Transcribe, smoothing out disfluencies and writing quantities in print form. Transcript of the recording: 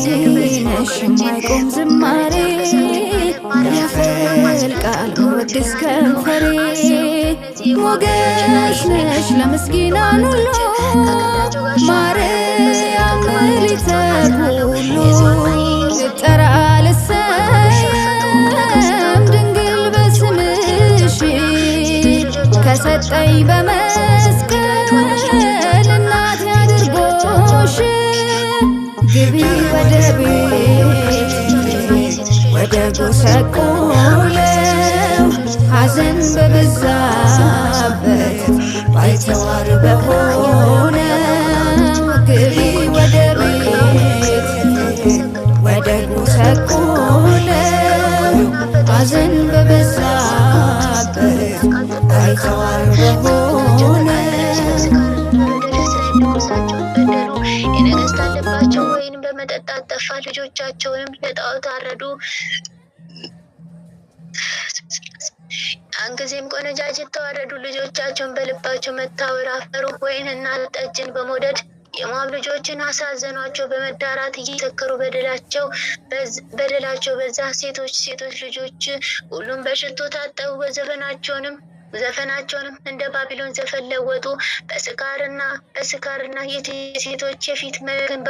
ነሽ የማይቆም ዝማሬ ያፈልቃል ወድስ ከንፈሬ ሞገስ ነሽ ለምስኪናን ሁሉ ማርያም ሊተር ሁሉ ልጠራ ልሰየም ድንግል በስምሽ ከሰጠኝ በመስቀል እናት ያድርጎሽ ግቢ ወደ ቤት ወደ ጎሰቆለው ሐዘን በበዛበት ባይተዋር በሆነው ግቢ ወደ ቤት ወደ ጎሰቆለው ሐዘን በበዛበት ባይተዋር በሆነው የነገስታት ልባቸው ወይን በመጠጣት ጠፋ ልጆቻቸውንም ለጣዖት አረዱ። ያን ጊዜም ቆነጃጅት ተዋረዱ፣ ልጆቻቸውን በልባቸው መታወር አፈሩ። ወይንና ጠጅን በመውደድ የሞዓብ ልጆችን አሳዘኗቸው። በመዳራት እየሰከሩ በደላቸው በዛ። ሴቶች ልጆች ሁሉም በሽቶ ታጠቡ። ዘፈናቸውንም እንደ ባቢሎን ዘፈን ለወጡ። በስካርና የሴቶች የፊት መልክን